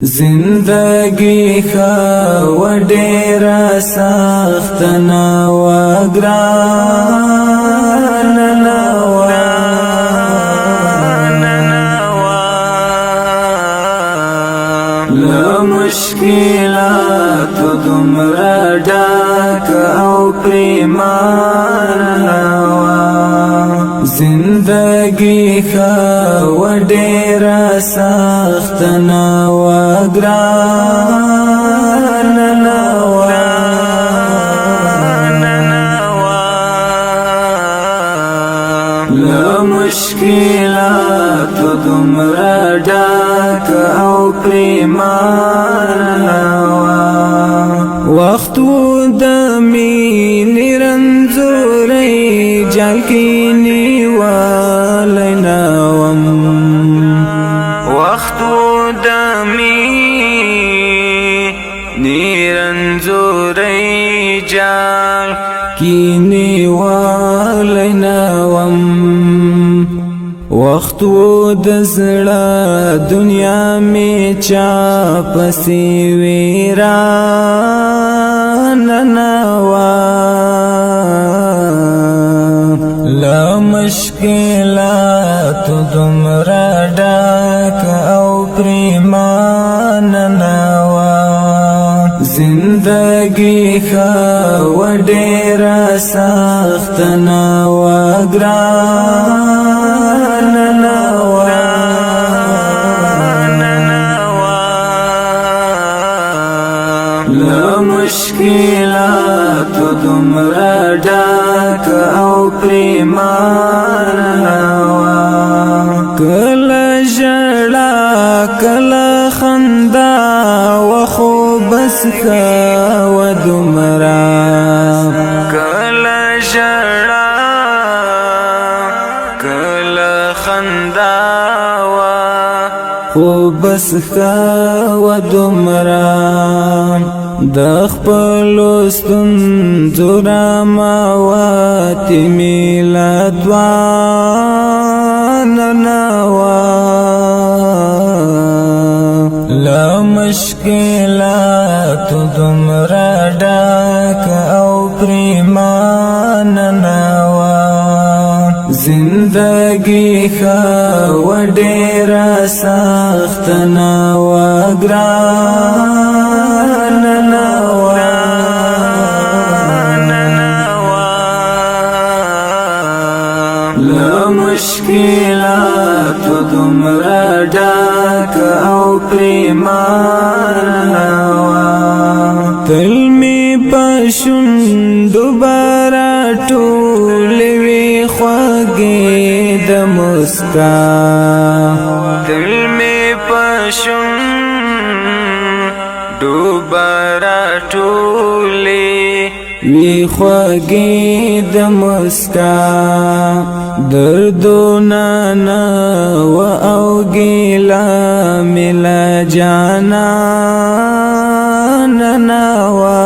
زندگی خوا و ډیره سخت نه و ګران نه و له مشکلاتو دومره ډکه او پریمانه وه زندگی خوا و ډیره سخت نه و ګران نه و له مشکلاتو دومره ډکه او پریمانه وه وخت و د مینې رنځورۍ جال کې نیولی نه وم وخت و د مینې رنځورۍ جال کې نیولی نه وم وخت و د زړه دنیا می چا پسې ویران نه وه له مشکلاتو دومره ډکه او پریمانه نه وه زندگی خوا و ډیره سخت نه وه ګران نه وه له مشکلاتو دومره ډکه او پریمانه وه کله ژړا کله خندا و خو بس ښه و دومره کله ژړا کله خندا و خو بس ښه و دومره د خپلو ستونزو رامواتې مې له دوانه نه وه له مشکلاتو دومره ډکه او پریمانه نه وه زندگی خوا و ډیره سخت نه وه ګران نه وه له مشکلاتو دومره ډکه او پریمانه وه تل مې په شونډو به راټولې وې خوږې د مسکا تل مې په شونډو به راټولې وی خوږې د مسکا دردونه نه وه او ګیله مې له جانانه نه وه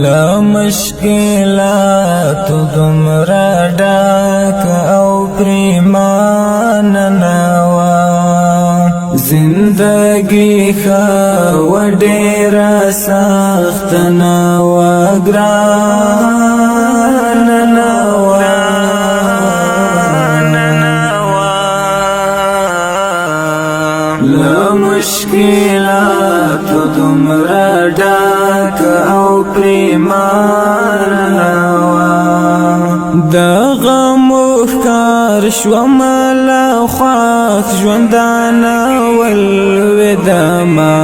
له مشکلاتو دومره ډکه او پریمانه نه وه زندگی خوا و ډیره سخت نه وه ګران نه وه له مشکلاتو دومره ډکه او پریمانه وه د غم ښکار شوم له خوښ ژوندانه ولوېدمه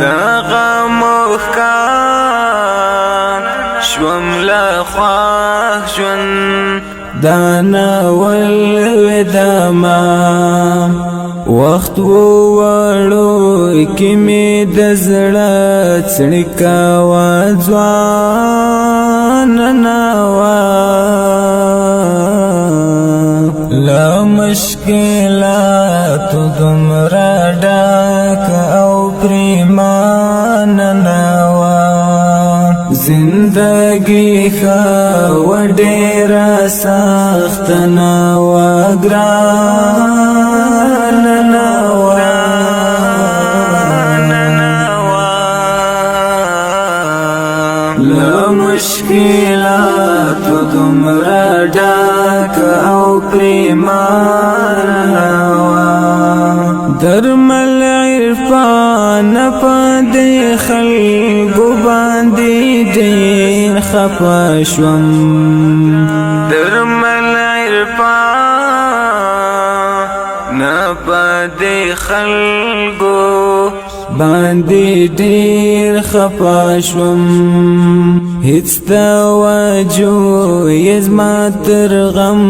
د غم ښکار شوم له خوښ ژوندانه ولوېدمه وخت ووړو کې مې د زړه څړیکه وه ځوانه نه وه له مشکلاتو دومره ډکه او پریمانه نه وه زندگی خوا و ډیره سخت نه وه ګران مشکلات دومره ډاک او پریمانوا درمل عرفان په دې خلکو باندې ډېر خفه شوم درمل عرفان په دې خلکو باندې ډېر خفه شوم هیڅ توجه یې زما تر غم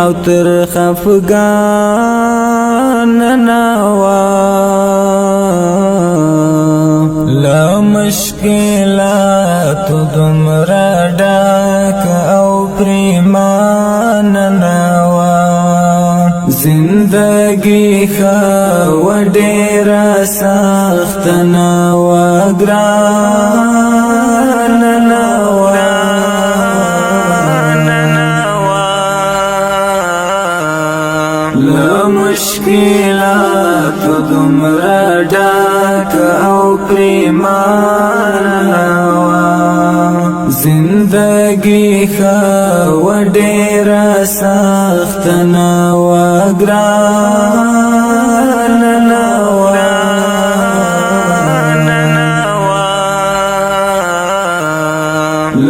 او تر خفګان نه وه له مشکلاتو دومره ډک او پریمانه نه وه زندگی خوا ډیره سخته نه وه ګرانه نه وه له مشکلاتو دومره ډک او پریمانه وه زندگی خوا ډیره سخته نه وه ګرانه نه وه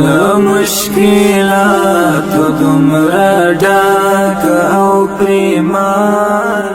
له مشکلاتو دومره ډک او پریمانه